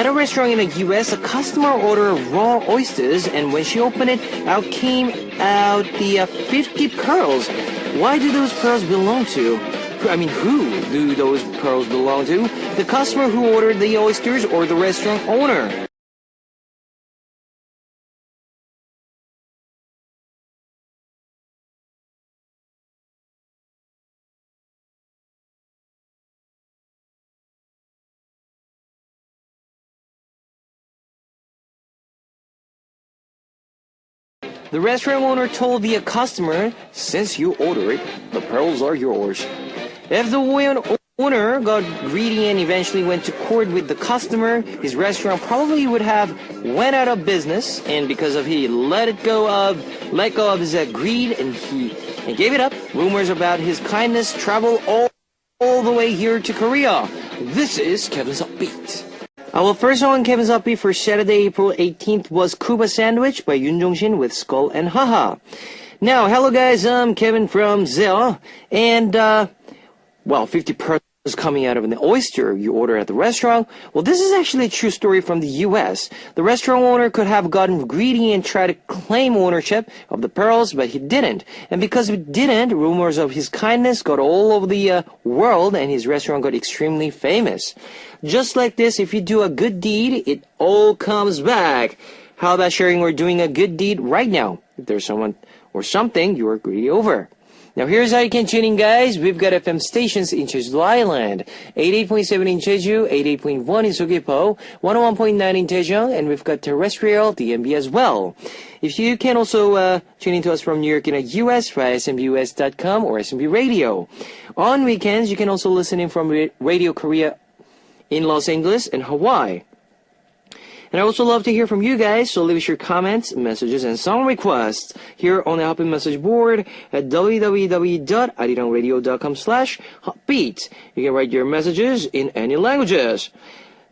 At a restaurant in the U.S., a customer ordered raw oysters, and when she opened it, out came the 50 pearls. Why do those pearls belong to? Who do those pearls belong to? The customer who ordered the oysters or the restaurant owner? The restaurant owner told the customer, since you ordered it, the pearls are yours. If the owner got greedy and eventually went to court with the customer, his restaurant probably would have went out of business, and because of he let go of his greed and gave it up, rumors about his kindness travel all the way here to Korea. This is Kevin's Upbeat. Our first song on Kevin's Upbeat for Saturday, April 18th was Cuba Sandwich by Yoon Jong-shin with Skull and Haha. Now, hello guys, I'm Kevin from Zell, and 50 pearls coming out of an oyster you order at the restaurant. Well, this is actually a true story from the US. The restaurant owner could have gotten greedy and tried to claim ownership of the pearls, but he didn't. And because he didn't, rumors of his kindness got all over the world, and his restaurant got extremely famous. Just like this, if you do a good deed, it all comes back. How about sharing or doing a good deed right now? If there's someone or something you are greedy over. Now here's how you can tune in, guys. We've got FM stations in Jeju Island, 88.7 in Jeju, 88.1 in Sogyepo, 101.9 in Daejeon, and we've got terrestrial DMB as well. If you can also tune in to us from New York in the US via smbus.com or SMB Radio. On weekends, you can also listen in from Radio Korea in Los Angeles and Hawaii. And I also love to hear from you guys, so leave us your comments, messages, and song requests here on the Hotbeat message board at www.arirangradio.com/hotbeat. You can write your messages in any languages.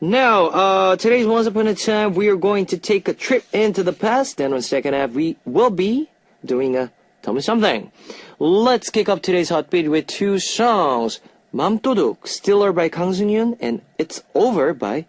Now, today's Once Upon a Time, we are going to take a trip into the past. Then on second half, we will be doing a Tell Me Something. Let's kick off today's Hotbeat with two songs. 맘도둑, Stiller by Kang Seung-yoon, and It's Over by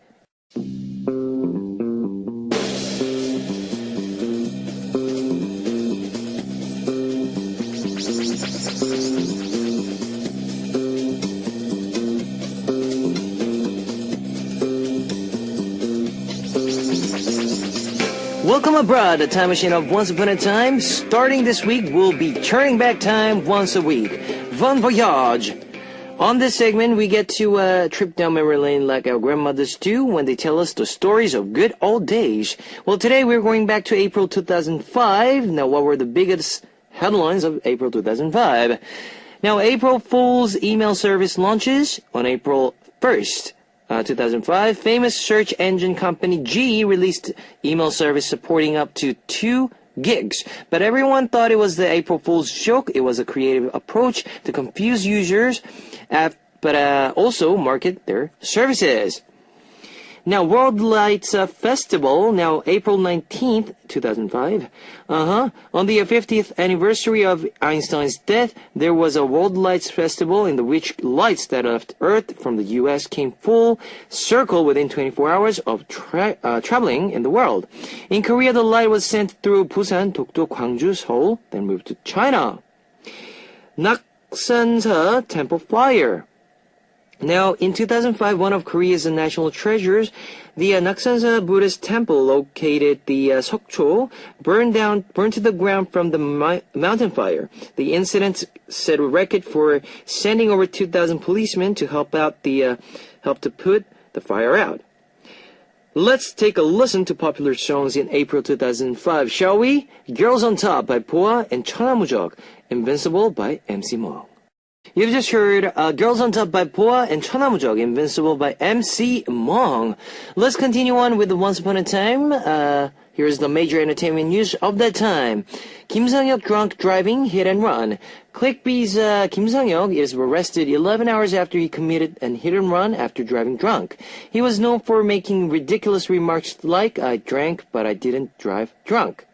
Welcome abroad, the time machine of Once Upon a Time. Starting this week, we'll be turning back time once a week. Bon voyage! On this segment, we get to trip down memory lane like our grandmothers do when they tell us the stories of good old days. Well, today we're going back to April 2005. Now, what were the biggest headlines of April 2005? Now, April Fool's email service launches on April 1st. 2005, famous search engine company GE released email service supporting up to 2 gigs. But everyone thought it was the April Fool's joke. It was a creative approach to confuse users, but also market their services. Now, World Lights Festival, now April 19th, 2005. On the 50th anniversary of Einstein's death, there was a World Lights Festival in which lights that left Earth from the U.S. came full circle within 24 hours of traveling in the world. In Korea, the light was sent through Busan, Dokdo, Gwangju, Seoul, then moved to China. Naksansa Temple Fire. Now, in 2005, one of Korea's national treasures, the Naksansa Buddhist temple located the Seokcho, burned to the ground from the mountain fire. The incident set a record for sending over 2,000 policemen to help to put the fire out. Let's take a listen to popular songs in April 2005, shall we? Girls on Top by Boa and 천하무적, Invincible by MC Mong. You've just heard Girls on Top by Boa and 천하무적, Invincible by MC Mong. Let's continue on with the Once Upon a Time. Here's the major entertainment news of that time. Kim Sang-hyuk drunk driving hit and run. ClickBee's Kim Sang-hyuk is arrested 11 hours after he committed a hit and run after driving drunk. He was known for making ridiculous remarks like, I drank, but I didn't drive drunk.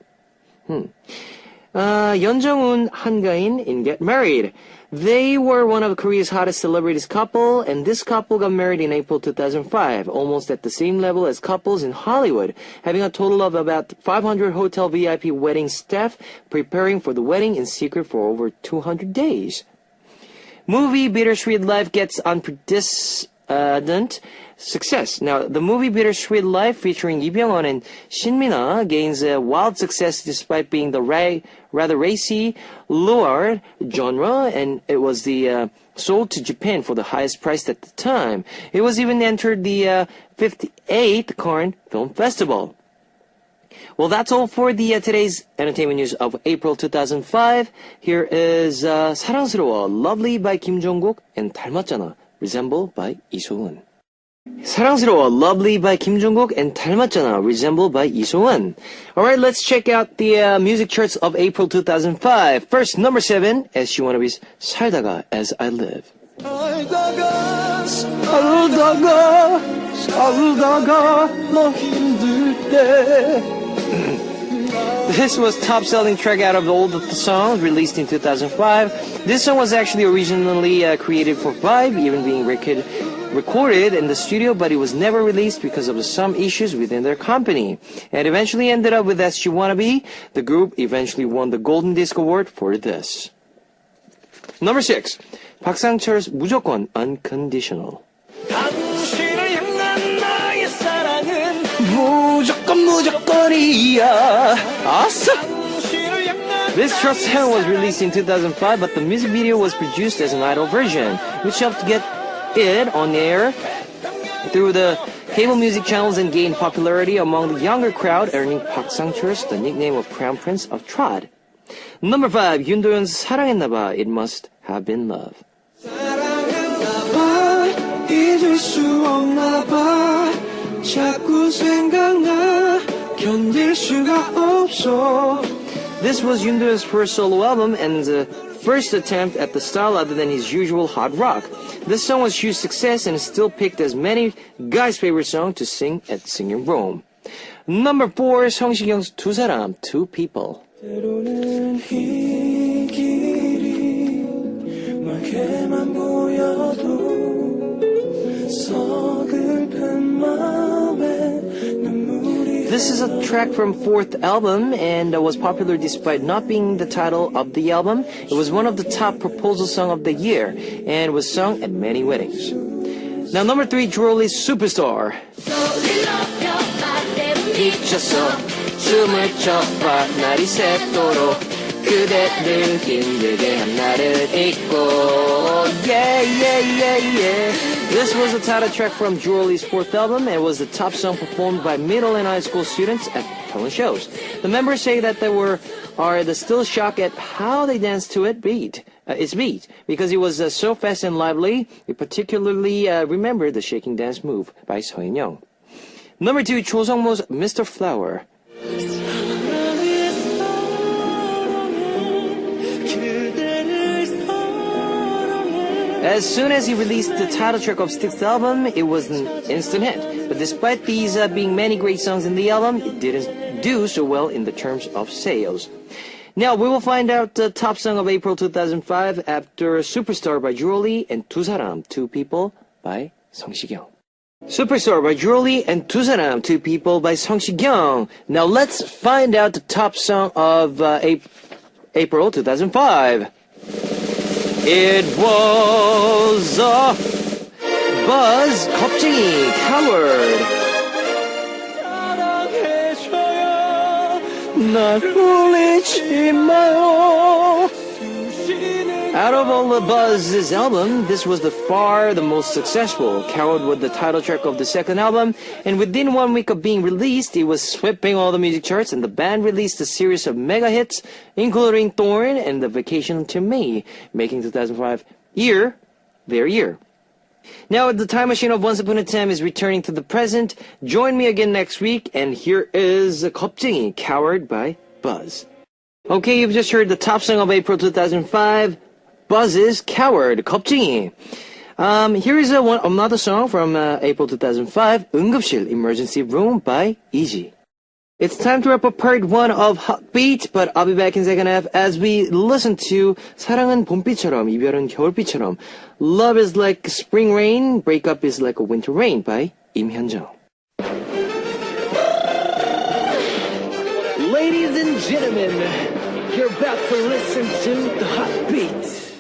Yeonjung-un, Hangain in Get Married. They were one of Korea's hottest celebrities couple, and this couple got married in April 2005, almost at the same level as couples in Hollywood, having a total of about 500 hotel VIP wedding staff preparing for the wedding in secret for over 200 days. Movie Bittersweet Life gets unprecedented success. Now, the movie Bittersweet Life featuring Lee Byung-hun and Shin Min-ah gains a wild success despite being the rather racy, lurid genre, and it was sold to Japan for the highest price at the time. It was even entered the 58th Cannes Film Festival. Well, that's all for the today's entertainment news of April 2005. Here is 사랑스러워, Lovely by Kim Jong-kook and 닮았잖아, Resemble by Lee So-eun. 사랑스러워, Lovely by Kim Jong-kook and 닮았잖아, Resemble by Lee So-eun. Alright, let's check out the music charts of April 2005. First, number 7, SG Wannabe's 살다가 As I Live. 살다가 너 힘들 때. This was top-selling track out of all of the songs released in 2005. This song was actually originally created for Vibe, even being recorded in the studio, but it was never released because of some issues within their company. And eventually ended up with SG Wannabe. The group eventually won the Golden Disc Award for this. Number 6, 박상철's 무조건 Unconditional. 무조건이야. Awesome. This short song was released in 2005, but the music video was produced as an idol version, which helped get it on air through the cable music channels and gained popularity among the younger crowd, earning Park Sang-cheol the nickname of Crown Prince of Trod. Number 5, 윤도현's 사랑했나봐, It Must Have Been Love. 사랑했나봐, 잊을 수 없나봐, 자꾸 생각나, 견딜 수가 없어. This was Yoondo's first solo album and the first attempt at the style other than his usual hard rock. This song was a huge success and is still picked as many guys' favorite song to sing at singing room. Number 4, 성시경's 두 사람, Two People. 때로는 이 길이 막에만 보여도 서글픈 마음에 눈물이. This is a track from fourth album and was popular despite not being the title of the album. It was one of the top proposal song of the year and was sung at many weddings. Now number 3, Jewelry's Superstar. 미쳤어 춤을 춰봐 날이 새도록 그대를 힘들게 한 나를 잊고 yeah yeah yeah yeah. This was the title track from Jewelry's fourth album and was the top song performed by middle and high school students at talent shows. The members say that they are still shocked at how they danced to its beat because it was so fast and lively. They particularly remember the shaking dance move by Seo In-young. Number 2, 조성모's Mr. Flower. As soon as he released the title track of sixth album, it was an instant hit. But despite these being many great songs in the album, it didn't do so well in the terms of sales. Now we will find out the top song of April 2005 after Superstar by Jewelry and 두 사람, Two People by 성시경. Superstar by Jewelry and 두 사람, Two People by 성시경. Now let's find out the top song of April 2005. It was Buzz, 겁쟁이, Coward. 날 울리지 마요. Out of all the Buzz's album, this was the most successful. Coward was the title track of the second album, and within 1 week of being released, it was sweeping all the music charts, and the band released a series of mega hits, including Thorn and The Vacation to Me, making 2005 their year. Now, the time machine of Once Upon a Time is returning to the present. Join me again next week, and here is 겁쟁이, Coward by Buzz. Okay, you've just heard the top song of April 2005, Buzz's Coward, 겁쟁이. Here is another song from April 2005, 응급실, Emergency Room by Easy. It's time to wrap up part 1 of Hot Beat, but I'll be back in second half as we listen to 사랑은 봄비처럼, 이별은 겨울비처럼, Love is like spring rain, breakup is like a winter rain by 임현정. Ladies and gentlemen, you're about to listen to the Hot Beat.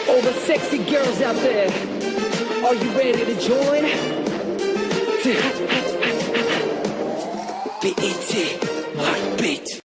All the sexy girls out there, are you ready to join? Hot Beat.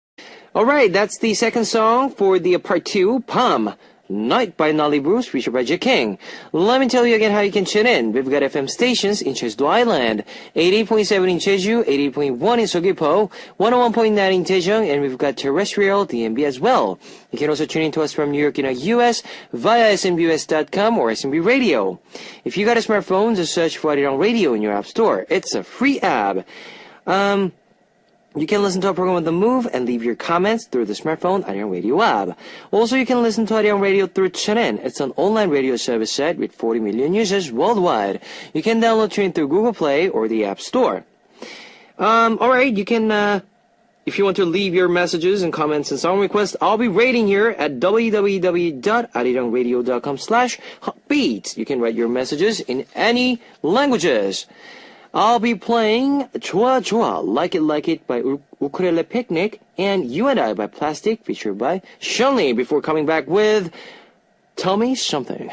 Alright, that's the second song for the part 2, Palm. Night by Nolly Bruce, featured by J. King. Let me tell you again how you can tune in. We've got FM stations in Jeju Island, 88.7 in Jeju, 88.1 in Seogwipo, 101.9 in Daejeon, and we've got terrestrial DMB as well. You can also tune in to us from New York in the US via smbus.com or SMB Radio. If you got a smartphone, just search for Arirang Radio in your app store. It's a free app. You can listen to our program on the move and leave your comments through the smartphone Arirang Radio app. Also, you can listen to Arirang Radio through TuneIn. It's an online radio service site with 40 million users worldwide. You can download TuneIn through Google Play or the App Store. Alright, you can, if you want to leave your messages and comments and song requests, I'll be rating here at www.arirangradio.com/hotbeat. You can write your messages in any languages. I'll be playing 좋아 좋아, Like It by Ukulele Picnic and You and I by Plastic, featured by Shunli, before coming back with Tell Me Something.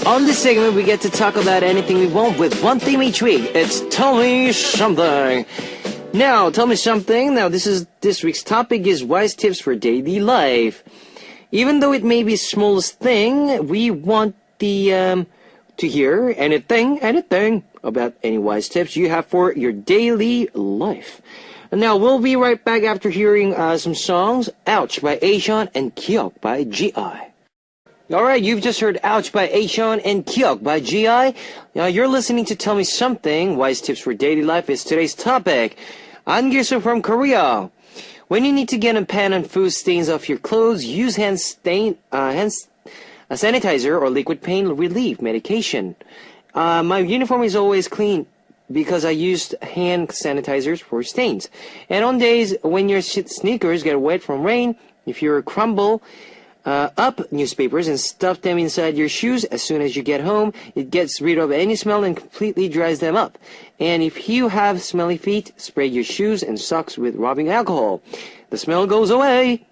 On this segment, we get to talk about anything we want with one theme each week. It's Tell Me Something. Now, tell me something. Now, this week's topic is wise tips for daily life. Even though it may be the smallest thing, we want to hear anything about any wise tips you have for your daily life. Now, we'll be right back after hearing some songs. Ouch by Asean and Kyok by G.I. Alright, you've just heard Ouch by Asean and Kyok by G.I. Now, you're listening to Tell Me Something. Wise tips for daily life is today's topic. An Gil-soo from Korea. When you need to get a pan and food stains off your clothes, use hand sanitizer or liquid pain relief medication. My uniform is always clean because I used hand sanitizers for stains. And on days when your sneakers get wet from rain, if you crumble up newspapers and stuff them inside your shoes as soon as you get home, it gets rid of any smell and completely dries them up. And if you have smelly feet, spray your shoes and socks with rubbing alcohol. The smell goes away.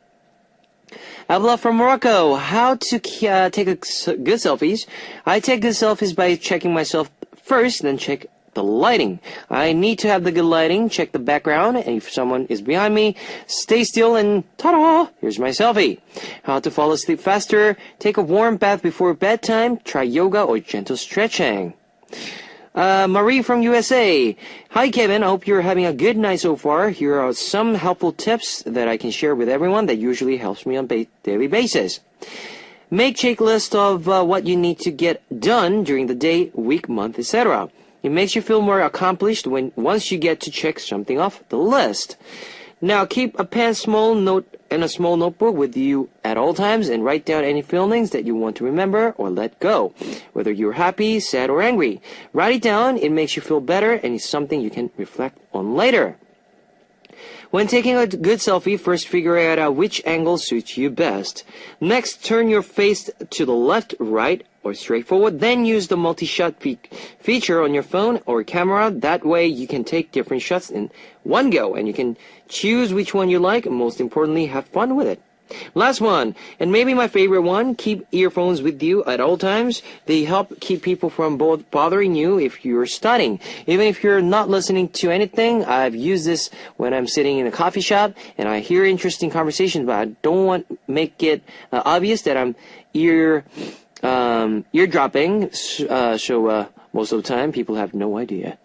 Abla from Morocco. How to take good selfies? I take good selfies by checking myself first, then check the lighting. I need to have the good lighting, check the background, and if someone is behind me, stay still and ta-da! Here's my selfie. How to fall asleep faster? Take a warm bath before bedtime, try yoga or gentle stretching. Marie from USA. Hi Kevin, I hope you're having a good night so far. Here are some helpful tips that I can share with everyone that usually helps me on a daily basis. Make checklist of what you need to get done during the day, week, month, etc. It makes you feel more accomplished once you get to check something off the list. Now keep a pen, small note, and a small notebook with you at all times and write down any feelings that you want to remember or let go. Whether you're happy, sad, or angry. Write it down, it makes you feel better and it's something you can reflect on later. When taking a good selfie, first figure out which angle suits you best. Next, turn your face to the left, right, or straight forward. Then use the multi-shot feature on your phone or camera. That way you can take different shots in one go and you can choose which one you like and most importantly, have fun with it. Last one, and maybe my favorite one, keep earphones with you at all times. They help keep people from bothering you if you're studying. Even if you're not listening to anything, I've used this when I'm sitting in a coffee shop and I hear interesting conversations, but I don't want to make it obvious that I'm eardropping, so most of the time people have no idea.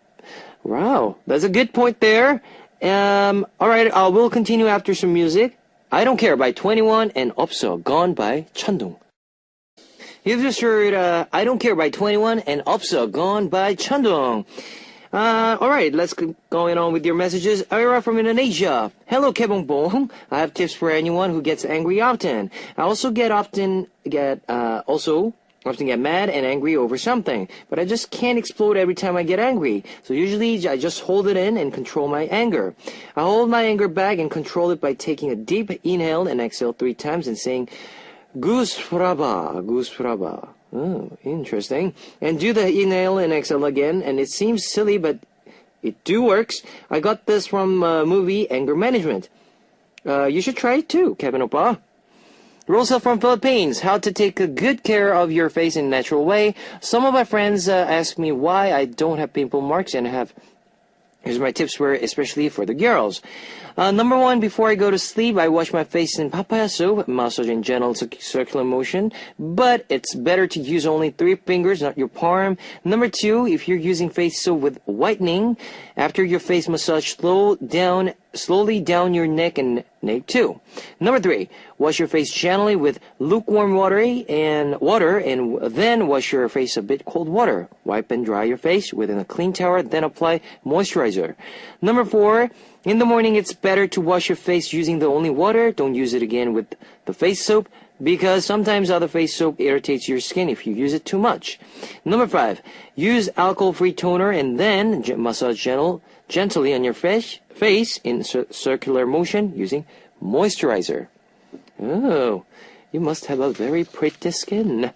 Wow, that's a good point there. Alright, we'll continue after some music. I Don't Care by 21 and 없어 Gone by Cheondong. You've just heard I Don't Care by 21 and 없어 Gone by Cheondong. Alright, let's keep going on with your messages. Ira from Indonesia. Hello, Kebong Bong. I have tips for anyone who gets angry often. I also often get mad and angry over something, but I just can't explode every time I get angry. So usually I just hold it in and control my anger. I hold my anger back and control it by taking a deep inhale and exhale 3 times and saying, Gus Fraba, Gus Fraba. Oh, interesting. And do the inhale and exhale again, and it seems silly, but it works. I got this from movie Anger Management. You should try it too, Kevin Oppa. Rosa from Philippines. How to take a good care of your face in a natural way. Some of my friends ask me why I don't have pimple marks and here's my tips especially for the girls. Number 1, before I go to sleep, I wash my face in papaya soap, massage in gentle circular motion, but it's better to use only 3 fingers, not your palm. Number 2, if you're using face soap with whitening, after your face massage, slowly down your neck and neck too. Number 3, wash your face gently with lukewarm water and then wash your face a bit cold water. Wipe and dry your face within a clean towel, then apply moisturizer. Number 4, in the morning it's better to wash your face using the only water. Don't use it again with the face soap because sometimes other face soap irritates your skin if you use it too much. Number 5, use alcohol-free toner and then massage gently on your face in circular motion using moisturizer. Oh, you must have a very pretty skin.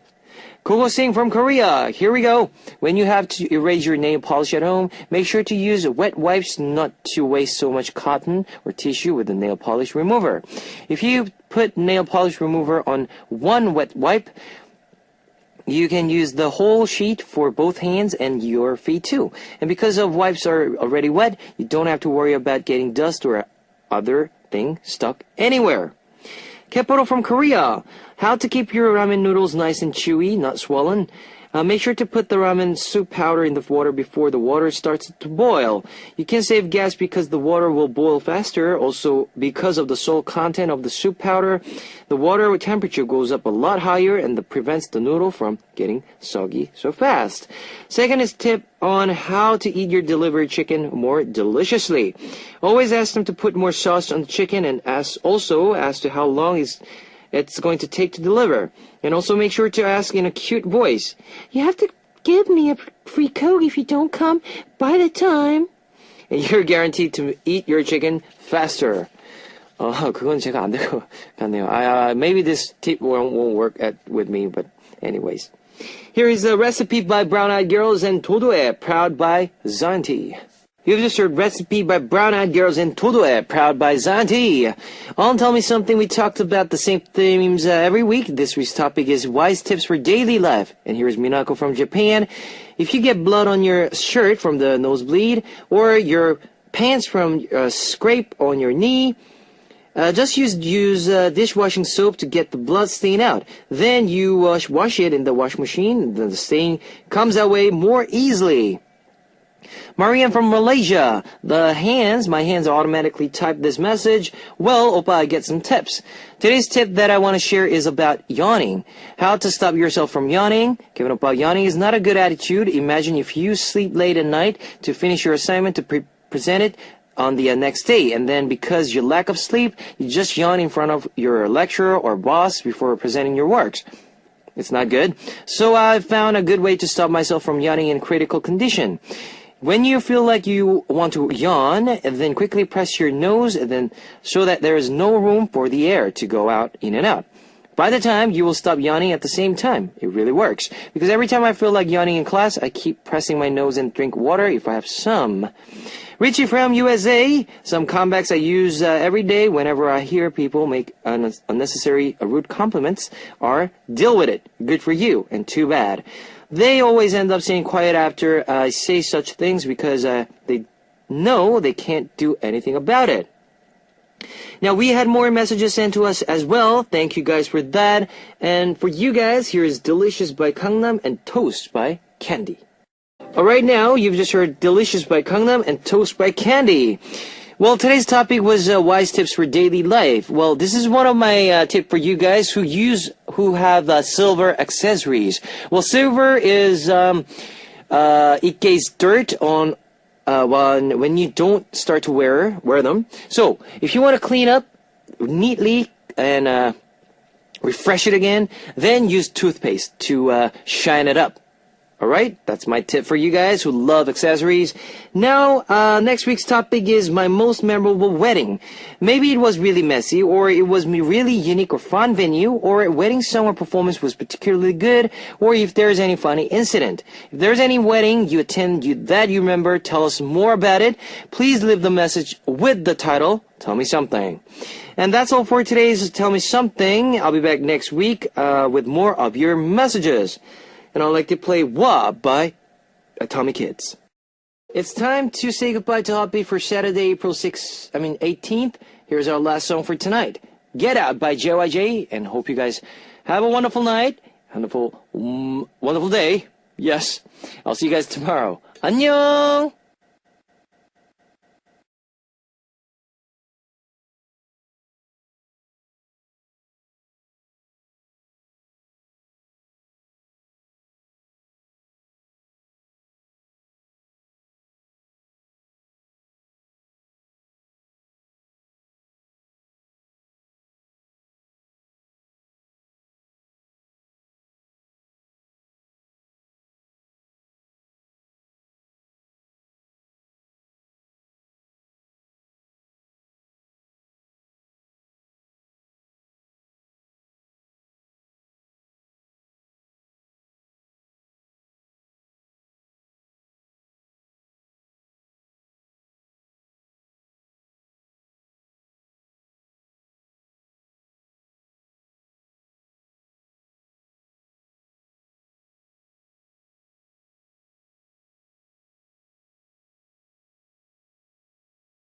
Kogo Singh from Korea. Here we go. When you have to erase your nail polish at home, make sure to use wet wipes not to waste so much cotton or tissue with the nail polish remover. If you put nail polish remover on one wet wipe, you can use the whole sheet for both hands and your feet too. And because the wipes are already wet, you don't have to worry about getting dust or other thing stuck anywhere. Keporo from Korea. How to keep your ramen noodles nice and chewy, not swollen. Make sure to put the ramen soup powder in the water before the water starts to boil. You can save gas because the water will boil faster. Also, because of the salt content of the soup powder, the water temperature goes up a lot higher and that prevents the noodle from getting soggy so fast. Second is tip on how to eat your delivery chicken more deliciously. Always ask them to put more sauce on the chicken and also as to how long it's going to take to deliver. And also make sure to ask in a cute voice. You have to give me a free Coke if you don't come by the time. And you're guaranteed to eat your chicken faster. 그건 제가 안 될 것 같네요. Maybe this tip won't work with me, but anyways. Here is a recipe by Brown Eyed Girls and Todoe, proud by Zanti. You've just heard Recipe by Brown Eyed Girls and Todoe, proud by Zanti. On Tell Me Something, we talked about the same themes every week. This week's topic is wise tips for daily life. And here's Minako from Japan. If you get blood on your shirt from the nosebleed or your pants from a scrape on your knee, just use dishwashing soap to get the blood stain out. Then you wash it in the wash machine. Then the stain comes away more easily. Mariam from Malaysia. My hands automatically type this message. Well, Oppa, I get some tips. Today's tip that I want to share is about yawning. How to stop yourself from yawning. Kevin Oppa, yawning is not a good attitude. Imagine if you sleep late at night to finish your assignment to present it on the next day, and then because you lack of sleep, you just yawn in front of your lecturer or boss before presenting your works. It's not good. So I found a good way to stop myself from yawning in critical condition. When you feel like you want to yawn, then quickly press your nose and then so that there is no room for the air to go out, in and out. By the time, you will stop yawning at the same time. It really works. Because every time I feel like yawning in class, I keep pressing my nose and drink water if I have some. Richie from USA. Some comebacks I use every day whenever I hear people make unnecessary rude compliments are, deal with it. Good for you, and too bad. They always end up saying quiet after I say such things because they know they can't do anything about it. Now, we had more messages sent to us as well. Thank you guys for that. And for you guys, here is Delicious by Gangnam and Toast by Candy. Alright, now, you've just heard Delicious by Gangnam and Toast by Candy. Well, today's topic was wise tips for daily life. Well, this is one of my tips for you guys who have silver accessories. Well, silver is it gets dirt on when you don't start to wear them. So if you want to clean up neatly and refresh it again, then use toothpaste to shine it up. Alright, that's my tip for you guys who love accessories. Now, next week's topic is my most memorable wedding. Maybe it was really messy, or it was really unique or fun venue, or a wedding song or performance was particularly good, or if there's any funny incident. If there's any wedding you attend that you remember, tell us more about it. Please leave the message with the title, Tell Me Something. And that's all for today's Tell Me Something. I'll be back next week with more of your messages. And I'd like to play Wah by Atomic Kids. It's time to say goodbye to Hotbeat for Saturday, April 18th. Here's our last song for tonight, Get Out by JYJ, and hope you guys have a wonderful night, wonderful day. Yes, I'll see you guys tomorrow. 안녕!